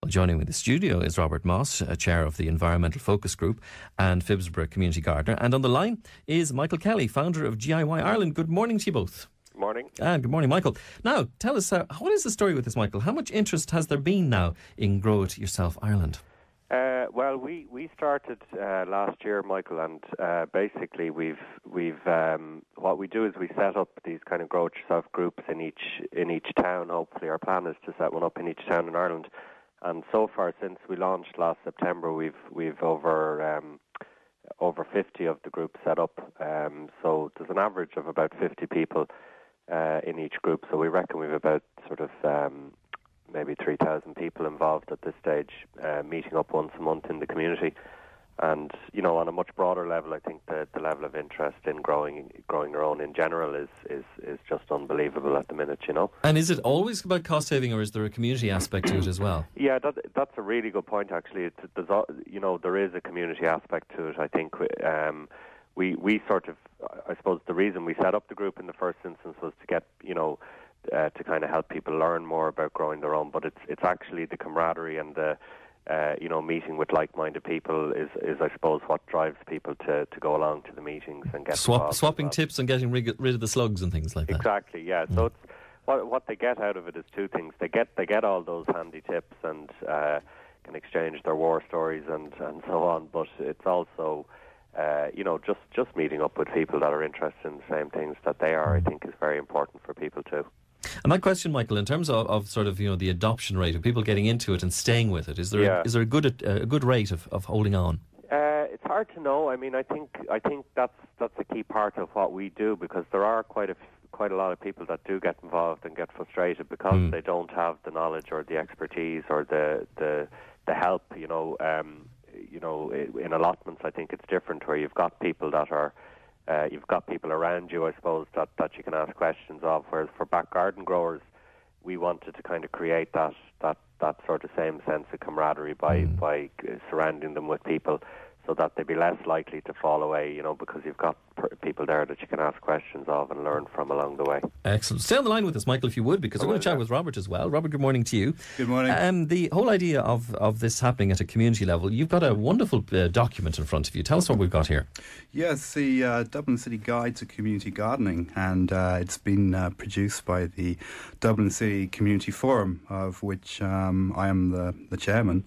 Well, joining me in the studio is Robert Moss, chair of the Environmental Focus Group and Phibsborough Community Gardener. And on the line is Michael Kelly, founder of GIY Ireland. Good morning to you both. Morning. And good morning, Michael. Now, tell us, what is the story with this, Michael? How much interest has there been now in Grow It Yourself Ireland? Well, we started last year, Michael, and basically we've what we do is we set up these kind of Grow It Yourself groups in each town. Hopefully, our plan is to set one up in each town in Ireland. And so far, since we launched last September, we've over 50 of the groups set up. So there's an average of about 50 people in each group. So we reckon we've about sort of maybe 3,000 people involved at this stage, meeting up once a month in the community. And, you know, on a much broader level, I think the level of interest in growing your own in general is just unbelievable at the minute, you know. And is it always about cost saving, or is there a community aspect to it as well? Yeah, that's a really good point, actually. There is a community aspect to it. I think we sort of, I suppose the reason we set up the group in the first instance was to get, to kind of help people learn more about growing their own, but it's actually the camaraderie and the meeting with like-minded people is I suppose what drives people to go along to the meetings and get swapping tips and getting rid of the slugs and things like that. Exactly, yeah. So it's what they get out of it is two things. They get all those handy tips and can exchange their war stories and so on. But it's also just meeting up with people that are interested in the same things that they are. I think is very important for people too. And that question, Michael, in terms of sort of the adoption rate of people getting into it and staying with it, is there a good rate of holding on? It's hard to know. I mean, I think that's a key part of what we do, because there are quite a lot of people that do get involved and get frustrated because they don't have the knowledge or the expertise or the help. In allotments, I think it's different, where you've got people that are. You've got people around you, I suppose, that you can ask questions of. Whereas for back garden growers, we wanted to kind of create that sort of same sense of camaraderie by surrounding them with people, so that they'd be less likely to fall away, because you've got people there that you can ask questions of and learn from along the way. Excellent. Stay on the line with us, Michael, if you would, because we're going to chat with Robert as well. Robert, good morning to you. Good morning. The whole idea of this happening at a community level, you've got a wonderful document in front of you. Tell us what we've got here. Yes, the Dublin City Guide to Community Gardening, and it's been produced by the Dublin City Community Forum, of which I am the chairman.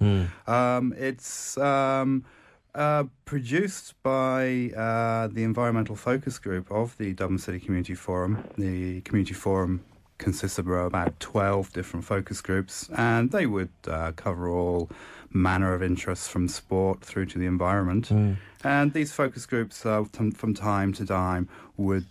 It's produced by the Environmental Focus Group of the Dublin City Community Forum. The Community Forum consists of about 12 different focus groups, and they would cover all manner of interests from sport through to the environment. And these focus groups, from time to time, would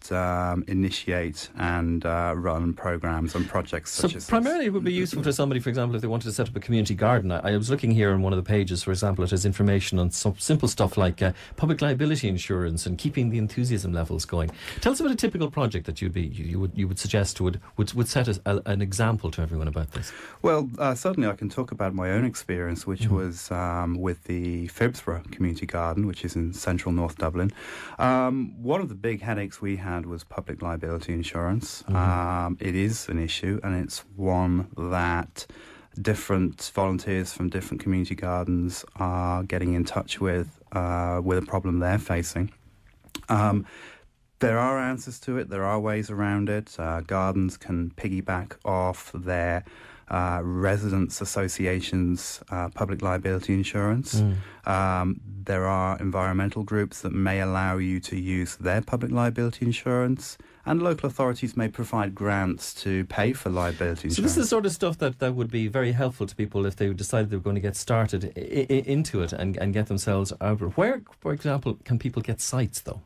initiate and run programs and projects such as primarily this. It would be useful to somebody, for example, if they wanted to set up a community garden. I was looking here on one of the pages, for example, it has information on some simple stuff like public liability insurance and keeping the enthusiasm levels going. Tell us about a typical project that you would suggest would set an example to everyone about this. Well, certainly I can talk about my own experience, which was with the Phibsborough Community Garden, which is in central North Dublin. One of the big headaches we had was public liability insurance. It is an issue, and it's one that different volunteers from different community gardens are getting in touch with a problem they're facing. There are answers to it. There are ways around it. Gardens can piggyback off their residents' associations' public liability insurance. There are environmental groups that may allow you to use their public liability insurance, and local authorities may provide grants to pay for liability insurance. So this is the sort of stuff that would be very helpful to people if they decided they were going to get started into it and get themselves out. Where, for example, can people get sites, though?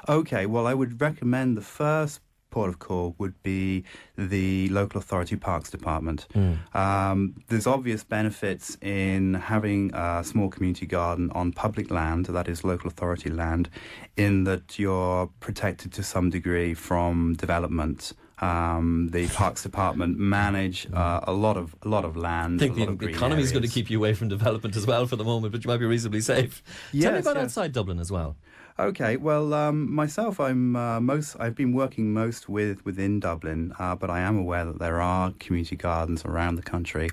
Okay, well, I would recommend the first port of call would be the local authority parks department. There's obvious benefits in having a small community garden on public land, that is local authority land, in that you're protected to some degree from development. The Parks Department manage a lot of land. I think a lot the of green economy is areas. going to keep you away from development as well for the moment, but you might be reasonably safe. Tell me about outside Dublin as well. Okay, well, myself, I've been working most within Dublin, but I am aware that there are community gardens around the country.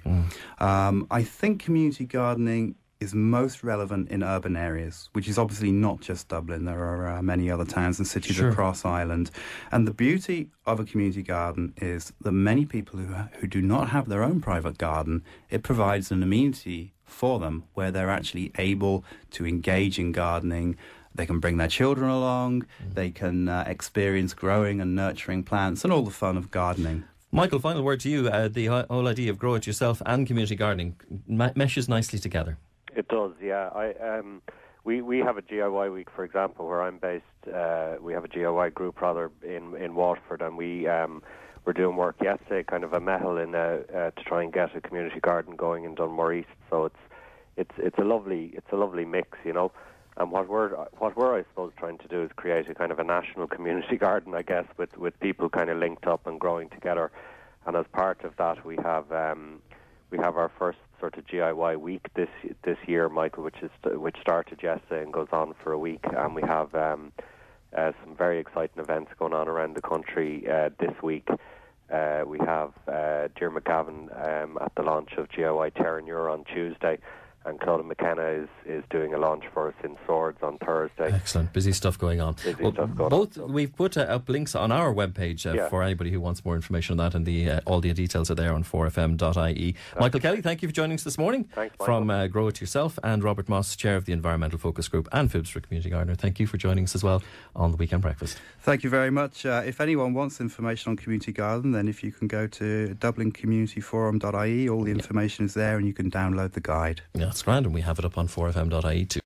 I think community gardening is most relevant in urban areas, which is obviously not just Dublin. There are many other towns and cities across Ireland. And the beauty of a community garden is that many people who do not have their own private garden, it provides an amenity for them where they're actually able to engage in gardening. They can bring their children along, they can experience growing and nurturing plants and all the fun of gardening. Michael, final word to you. The whole idea of Grow It Yourself and community gardening meshes nicely together. It does, yeah. We have a GIY week, for example, where I'm based. We have a GIY group rather in Waterford, and we were doing work yesterday, kind of a mehel to try and get a community garden going in Dunmore East. So it's a lovely mix, you know. And what we're I suppose trying to do is create a kind of a national community garden, I guess, with people kind of linked up and growing together. And as part of that, we have our first sort of GIY week this year, Michael, which started yesterday and goes on for a week, and we have some very exciting events going on around the country this week. We have Diarmuid Gavin at the launch of GIY Terranure on Tuesday, and Claudia McKenna is doing a launch for us in Swords on Thursday. Excellent. Busy stuff going on. We've put up links on our webpage for anybody who wants more information on that, and all the details are there on 4fm.ie. Michael Kelly, thank you for joining us this morning. Thanks, Michael. From Grow It Yourself, and Robert Moss, Chair of the Environmental Focus Group and Phibsborough Community Gardener. Thank you for joining us as well on the Weekend Breakfast. Thank you very much. If anyone wants information on community garden, then if you can go to dublincommunityforum.ie, all the information is there and you can download the guide. Yeah, that's grand, and we have it up on 4fm.ie too.